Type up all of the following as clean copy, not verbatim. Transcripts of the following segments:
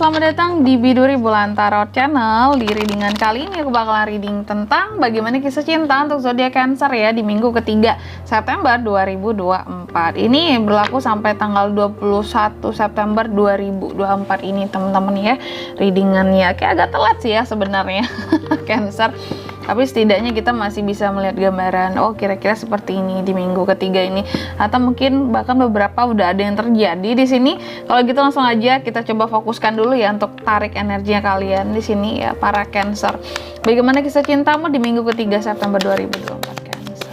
selamat datang di Biduri Bulan Tarot Channel. Di readingan kali ini aku bakalan reading tentang bagaimana kisah cinta untuk zodiak Cancer ya di minggu ketiga September 2024. Ini berlaku sampai tanggal 21 September 2024 ini teman-teman ya. Readingannya kayak agak telat sih ya sebenarnya Cancer. Tapi setidaknya kita masih bisa melihat gambaran, oh kira-kira seperti ini di minggu ketiga ini, atau mungkin bahkan beberapa udah ada yang terjadi di sini. Kalau gitu langsung aja kita coba fokuskan dulu ya untuk tarik energinya kalian di sini ya para Cancer. Bagaimana kisah cintamu di minggu ketiga September 2024 Cancer?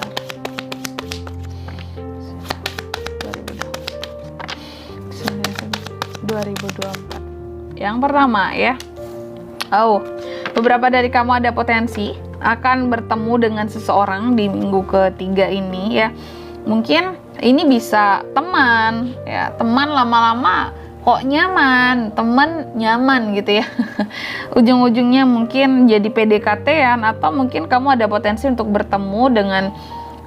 2024. Yang pertama ya. Beberapa dari kamu ada potensi akan bertemu dengan seseorang di minggu ketiga ini ya. Mungkin ini bisa teman ya, teman lama-lama kok nyaman, teman nyaman gitu ya. Ujung-ujungnya mungkin jadi PDKT-an, atau mungkin kamu ada potensi untuk bertemu dengan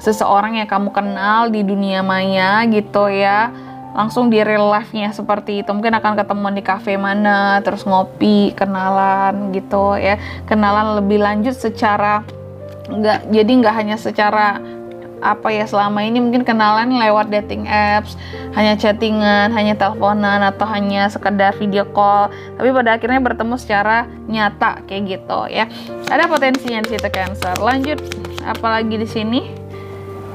seseorang yang kamu kenal di dunia maya gitu ya. Langsung di real life-nya seperti itu. Mungkin akan ketemuan di cafe mana, terus ngopi, kenalan gitu ya. Kenalan lebih lanjut secara nggak hanya secara apa ya, selama ini mungkin kenalan lewat dating apps, hanya chattingan, hanya teleponan, atau hanya sekedar video call, tapi pada akhirnya bertemu secara nyata kayak gitu ya. Ada potensinya di situ Cancer. Lanjut, apalagi di sini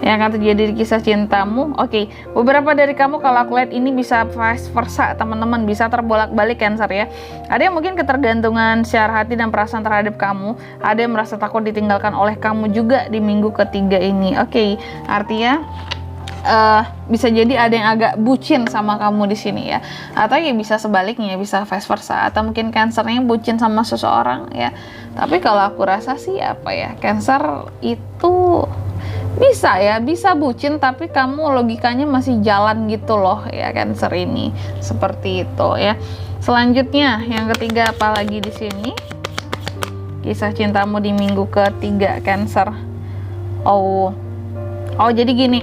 yang akan terjadi di kisah cintamu. Oke, beberapa dari kamu kalau aku lihat ini bisa vice versa teman-teman, bisa terbolak-balik Cancer ya. Ada yang mungkin ketergantungan secara hati dan perasaan terhadap kamu, ada yang merasa takut ditinggalkan oleh kamu juga di minggu ketiga ini. Oke, artinya bisa jadi ada yang agak bucin sama kamu di sini ya, atau ya bisa sebaliknya, bisa vice versa, atau mungkin Cancernya bucin sama seseorang ya. Tapi kalau aku rasa sih apa ya, Cancer itu bisa ya, bisa bucin tapi kamu logikanya masih jalan gitu loh ya Cancer ini, seperti itu ya. Selanjutnya yang ketiga, apalagi di sini kisah cintamu di minggu ketiga Cancer. Jadi gini,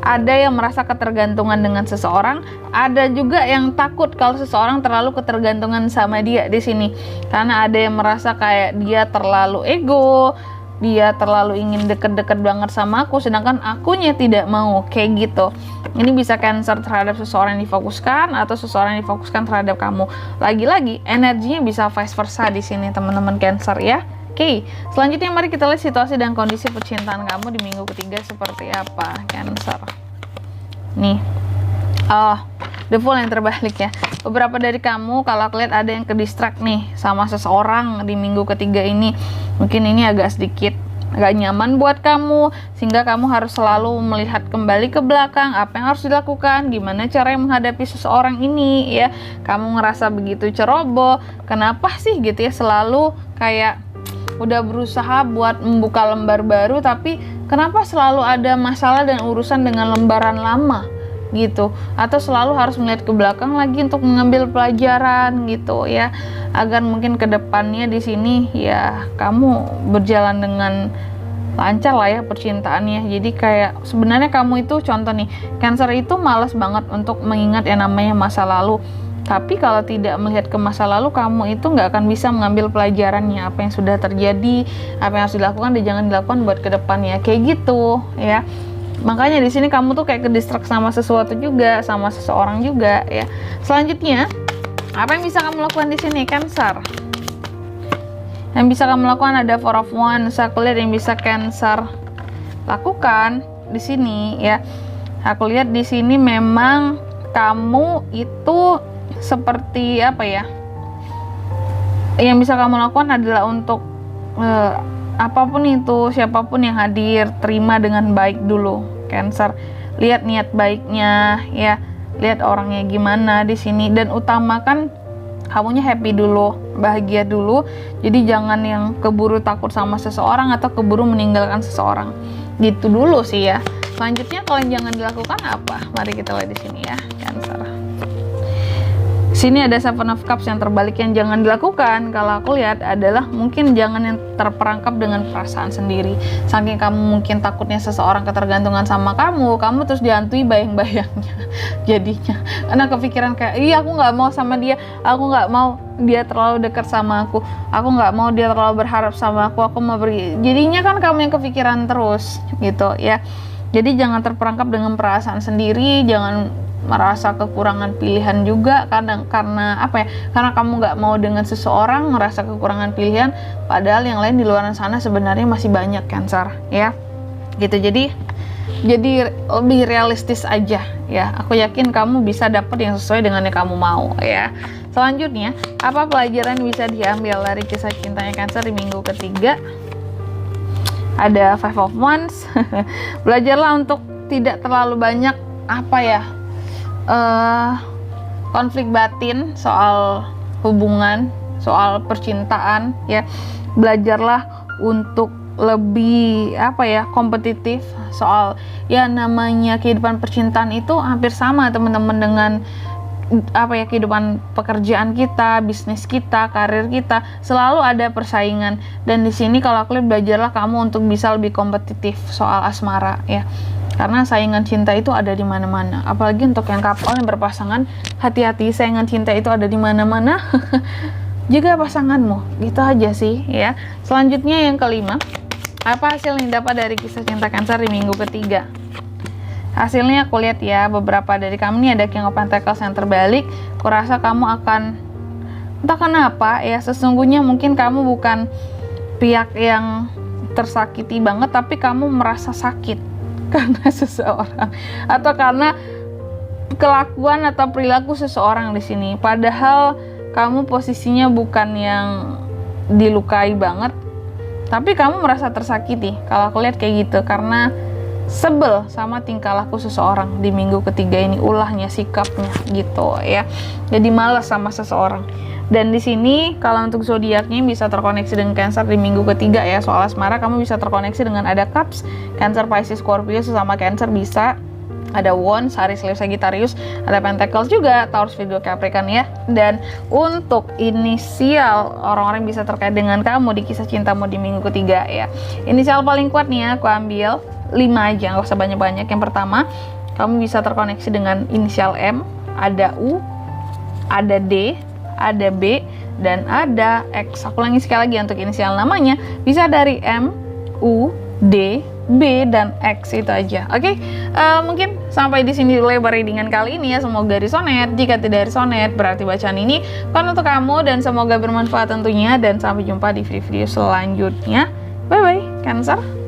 ada yang merasa ketergantungan dengan seseorang, ada juga yang takut kalau seseorang terlalu ketergantungan sama dia di sini, karena ada yang merasa kayak dia terlalu ego, dia terlalu ingin deket-deket banget sama aku, sedangkan akunya tidak mau kayak gitu. Ini bisa Cancer terhadap seseorang yang difokuskan, atau seseorang yang difokuskan terhadap kamu. Lagi-lagi energinya bisa vice versa di sini teman-teman Cancer ya. Oke, selanjutnya mari kita lihat situasi dan kondisi percintaan kamu di minggu ketiga seperti apa Cancer. Nih, the Fool yang terbalik ya. Beberapa dari kamu kalau aku lihat ada yang ke-distract nih sama seseorang di minggu ketiga ini. Mungkin ini agak sedikit agak nyaman buat kamu, sehingga kamu harus selalu melihat kembali ke belakang apa yang harus dilakukan, gimana cara menghadapi seseorang ini ya. Kamu ngerasa begitu ceroboh, kenapa sih gitu ya, selalu kayak udah berusaha buat membuka lembar baru, tapi kenapa selalu ada masalah dan urusan dengan lembaran lama gitu, atau selalu harus melihat ke belakang lagi untuk mengambil pelajaran gitu ya, agar mungkin kedepannya di sini ya kamu berjalan dengan lancar lah ya percintaannya. Jadi kayak sebenarnya kamu itu contoh nih, Cancer itu malas banget untuk mengingat yang namanya masa lalu, tapi kalau tidak melihat ke masa lalu, kamu itu nggak akan bisa mengambil pelajarannya, apa yang sudah terjadi, apa yang harus dilakukan dan jangan dilakukan buat kedepannya kayak gitu ya. Makanya di sini kamu tuh kayak ke-distract sama sesuatu juga, sama seseorang juga ya. Selanjutnya, apa yang bisa kamu lakukan di sini Cancer? Yang bisa kamu lakukan ada Four of Wands. Aku lihat yang bisa Cancer lakukan di sini ya. Aku lihat di sini memang kamu itu seperti apa ya? Yang bisa kamu lakukan adalah untuk apapun itu, siapapun yang hadir, terima dengan baik dulu Cancer. Lihat niat baiknya ya, lihat orangnya gimana di sini, dan utamakan kamunya happy dulu, bahagia dulu. Jadi jangan yang keburu takut sama seseorang atau keburu meninggalkan seseorang. Gitu dulu sih ya. Selanjutnya kalau yang jangan dilakukan apa? Mari kita lihat di sini ya Cancer. Sini ada Seven of Cups yang terbalik. Yang jangan dilakukan kalau aku lihat adalah mungkin jangan yang terperangkap dengan perasaan sendiri. Saking kamu mungkin takutnya seseorang ketergantungan sama kamu terus dihantui bayang-bayangnya jadinya. Karena kepikiran kayak, iya aku nggak mau sama dia, aku nggak mau dia terlalu dekat sama aku nggak mau dia terlalu berharap sama aku mau pergi. Jadinya kan kamu yang kepikiran terus gitu ya. Jadi jangan terperangkap dengan perasaan sendiri, jangan merasa kekurangan pilihan juga karena apa ya, karena kamu nggak mau dengan seseorang merasa kekurangan pilihan, padahal yang lain di luar sana sebenarnya masih banyak, Cancer ya gitu. Jadi lebih realistis aja ya. Aku yakin kamu bisa dapat yang sesuai dengan yang kamu mau ya. Selanjutnya, apa pelajaran bisa diambil dari kisah cintanya Cancer di minggu ketiga? Ada Five of Wands. Belajarlah untuk tidak terlalu banyak apa ya, konflik batin soal hubungan, soal percintaan ya. Belajarlah untuk lebih apa ya, kompetitif soal ya, namanya kehidupan percintaan itu hampir sama teman-teman dengan apa ya, kehidupan pekerjaan kita, bisnis kita, karir kita, selalu ada persaingan. Dan di sini kalau aku lihat, belajarlah kamu untuk bisa lebih kompetitif soal asmara ya. Karena saingan cinta itu ada di mana-mana. Apalagi untuk yang couple yang berpasangan, hati-hati, saingan cinta itu ada di mana-mana. Jaga pasanganmu, gitu aja sih ya. Selanjutnya yang kelima, apa hasil yang dapat dari kisah cinta Cancer di minggu ketiga? Hasilnya aku lihat ya, beberapa dari kamu nih ada King of Pentacles yang terbalik. Kurasa kamu akan, entah kenapa ya, sesungguhnya mungkin kamu bukan pihak yang tersakiti banget, tapi kamu merasa sakit karena seseorang atau karena kelakuan atau perilaku seseorang di sini. Padahal kamu posisinya bukan yang dilukai banget, tapi kamu merasa tersakiti. Kalau aku lihat kayak gitu, karena sebel sama tingkah laku seseorang di minggu ketiga ini, ulahnya, sikapnya gitu ya. Jadi malas sama seseorang. Dan di sini kalau untuk zodiaknya bisa terkoneksi dengan Cancer di minggu ketiga ya. Soal asmara kamu bisa terkoneksi dengan ada Cups, Cancer, Pisces, Scorpio, sesama Cancer bisa. Ada Wands, Aries, Leo, Sagittarius, ada Pentacles juga, Taurus, Virgo, Capricorn ya. Dan untuk inisial orang-orang yang bisa terkait dengan kamu di kisah cintamu di minggu ketiga ya. Inisial paling kuat nih ya, aku ambil 5 aja, nggak usah banyak-banyak. Yang pertama, kamu bisa terkoneksi dengan inisial M, ada U, ada D, ada B, dan ada X. Aku ulangi sekali lagi untuk inisial namanya, bisa dari M, U, D, B, dan X, itu aja. Oke, mungkin sampai di sini dulu lebar readingan kali ini ya. Semoga resonate. Jika tidak resonate, berarti bacaan ini bukan untuk kamu, dan semoga bermanfaat tentunya. Dan sampai jumpa di video-video selanjutnya. Bye-bye, Cancer.